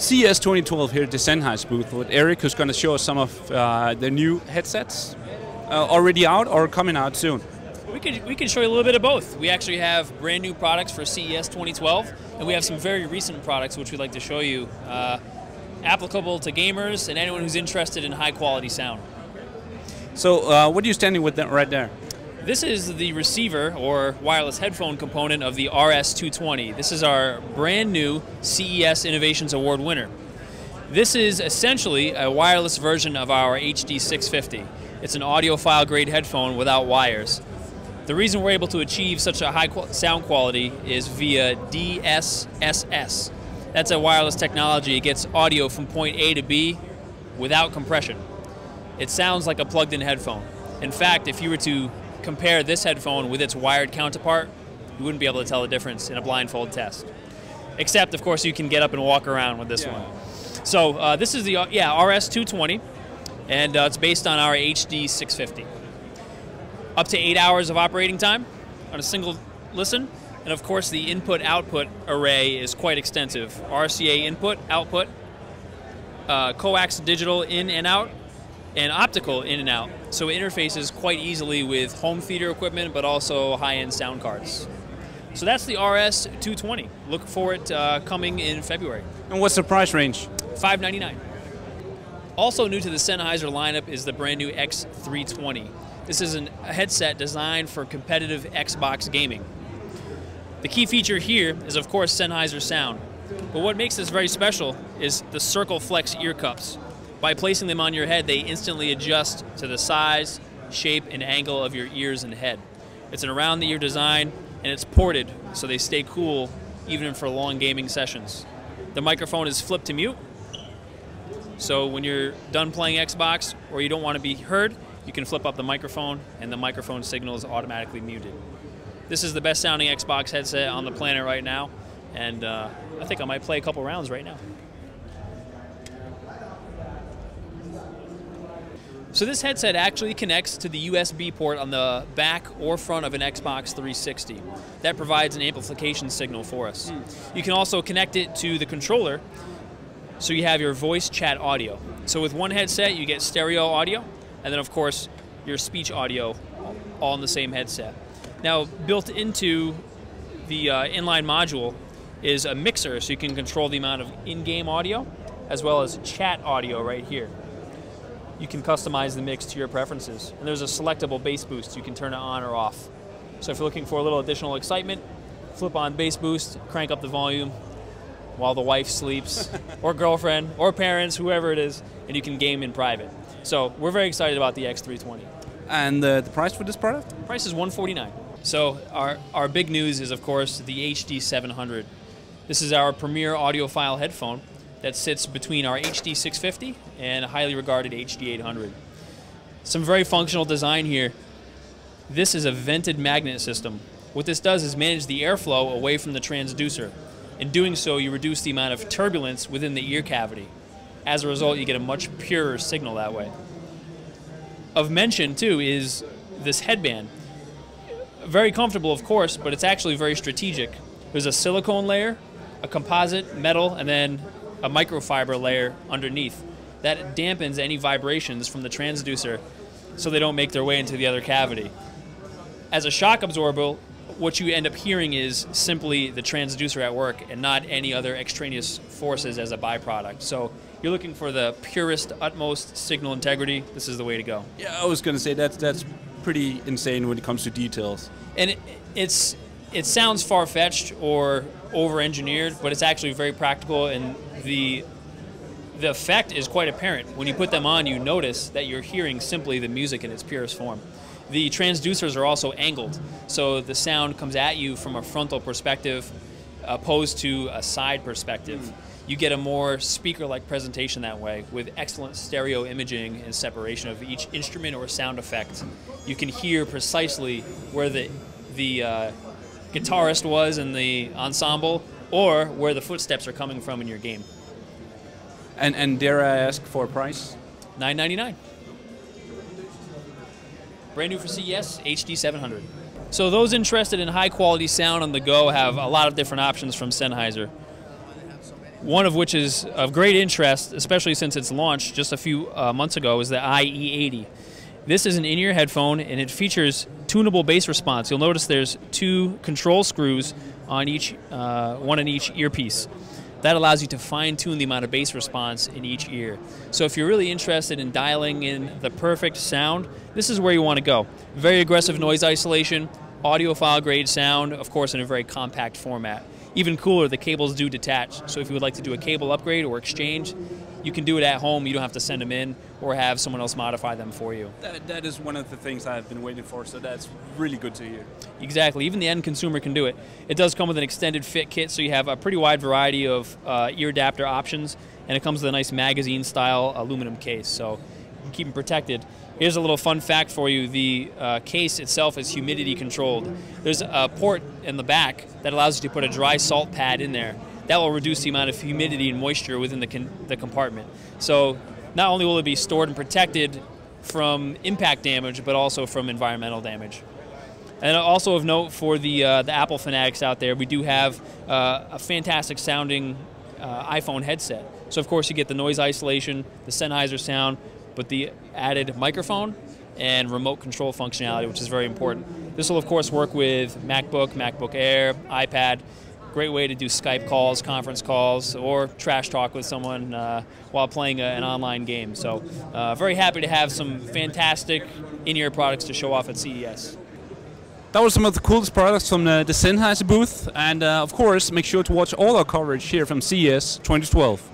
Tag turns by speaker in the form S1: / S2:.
S1: CES 2012 here at the Sennheiser booth with Eric, who's going to show us some of the new headsets already out or coming out soon.
S2: We can show you a little bit of both. We actually have brand new products for CES 2012, and we have some very recent products which we'd like to show you, applicable to gamers and anyone who's interested in high quality sound.
S1: So what are you standing with right there?
S2: This is the receiver or wireless headphone component of the RS220. This is our brand new CES Innovations Award winner. This is essentially a wireless version of our HD650. It's an audiophile grade headphone without wires. The reason we're able to achieve such a high sound quality is via DSSS. That's a wireless technology. It gets audio from point A to B without compression. It sounds like a plugged-in headphone. In fact, if you were to compare this headphone with its wired counterpart, you wouldn't be able to tell the difference in a blindfold test. Except, of course, you can get up and walk around with this one. So this is the RS220, and it's based on our HD650. Up to 8 hours of operating time on a single listen, and of course the input-output array is quite extensive. RCA input, output, coax digital in and out, and optical in and out. So it interfaces quite easily with home theater equipment, but also high-end sound cards. So that's the RS220. Look for it coming in February.
S1: And what's the price range?
S2: $599. Also new to the Sennheiser lineup is the brand new X320. This is a headset designed for competitive Xbox gaming. The key feature here is, of course, Sennheiser sound. But what makes this very special is the Circle Flex ear cups. By placing them on your head, they instantly adjust to the size, shape, and angle of your ears and head. It's an around-the-ear design, and it's ported, so they stay cool even for long gaming sessions. The microphone is flipped to mute, so when you're done playing Xbox or you don't want to be heard, you can flip up the microphone, and the microphone signal is automatically muted. This is the best-sounding Xbox headset on the planet right now, and I think I might play a couple rounds right now. So this headset actually connects to the USB port on the back or front of an Xbox 360. That provides an amplification signal for us. You can also connect it to the controller, so you have your voice chat audio. So with one headset, you get stereo audio, and then of course your speech audio all in the same headset. Now built into the inline module is a mixer, so you can control the amount of in-game audio as well as chat audio right here. You can customize the mix to your preferences. And there's a selectable bass boost. You can turn it on or off. So if you're looking for a little additional excitement, flip on bass boost, crank up the volume while the wife sleeps, or girlfriend, or parents, whoever it is, and you can game in private. So we're very excited about the X320.
S1: And the price for this product?
S2: Price is $149. So our big news is, of course, the HD700. This is our premier audiophile headphone that sits between our HD650 and a highly regarded HD800. Some very functional design here. This is a vented magnet system. What this does is manage the airflow away from the transducer. In doing so, you reduce the amount of turbulence within the ear cavity. As a result, you get a much purer signal that way. Of mention, too, is this headband. Very comfortable, of course, but it's actually very strategic. There's a silicone layer, a composite metal, and then a microfiber layer underneath. That dampens any vibrations from the transducer so they don't make their way into the other cavity. As a shock absorber, what you end up hearing is simply the transducer at work and not any other extraneous forces as a byproduct. So you're looking for the purest, utmost signal integrity. This is the way to go.
S1: Yeah, I was going to say that's pretty insane when it comes to details.
S2: And it sounds far-fetched or over-engineered, but it's actually very practical, and the effect is quite apparent. When you put them on, you notice that you're hearing simply the music in its purest form. The transducers are also angled, so the sound comes at you from a frontal perspective opposed to a side perspective. You get a more speaker-like presentation that way, with excellent stereo imaging and separation of each instrument or sound effect. You can hear precisely where the guitarist was in the ensemble, or where the footsteps are coming from in your game.
S1: And dare I ask for a price?
S2: $999. Brand new for CES, HD700. So those interested in high quality sound on the go have a lot of different options from Sennheiser. one of which is of great interest, especially since its launch just a few months ago, is the IE80. This is an in-ear headphone, and it features tunable bass response. You'll notice there's 2 control screws on each, one in each earpiece. That allows you to fine-tune the amount of bass response in each ear. So if you're really interested in dialing in the perfect sound, this is where you want to go. Very aggressive noise isolation, audiophile grade sound, of course in a very compact format. Even cooler, the cables do detach. So if you would like to do a cable upgrade or exchange, you can do it at home. You don't have to send them in or have someone else modify them for you.
S1: That is one of the things I've been waiting for, so that's really good to hear.
S2: Exactly. Even the end consumer can do it. It does come with an extended fit kit, so you have a pretty wide variety of ear adapter options, and it comes with a nice magazine-style aluminum case, so you can keep them protected. Here's a little fun fact for you. The case itself is humidity controlled. There's a port in the back that allows you to put a dry salt pad in there. That will reduce the amount of humidity and moisture within the compartment. So not only will it be stored and protected from impact damage, but also from environmental damage. And also of note for the Apple fanatics out there, we do have a fantastic sounding iPhone headset. So of course you get the noise isolation, the Sennheiser sound, but the added microphone and remote control functionality, which is very important. This will of course work with MacBook, MacBook Air, iPad. Great way to do Skype calls, conference calls, or trash talk with someone while playing an online game. So very happy to have some fantastic in-ear products to show off at CES.
S1: That was some of the coolest products from the Sennheiser booth, and of course make sure to watch all our coverage here from CES 2012.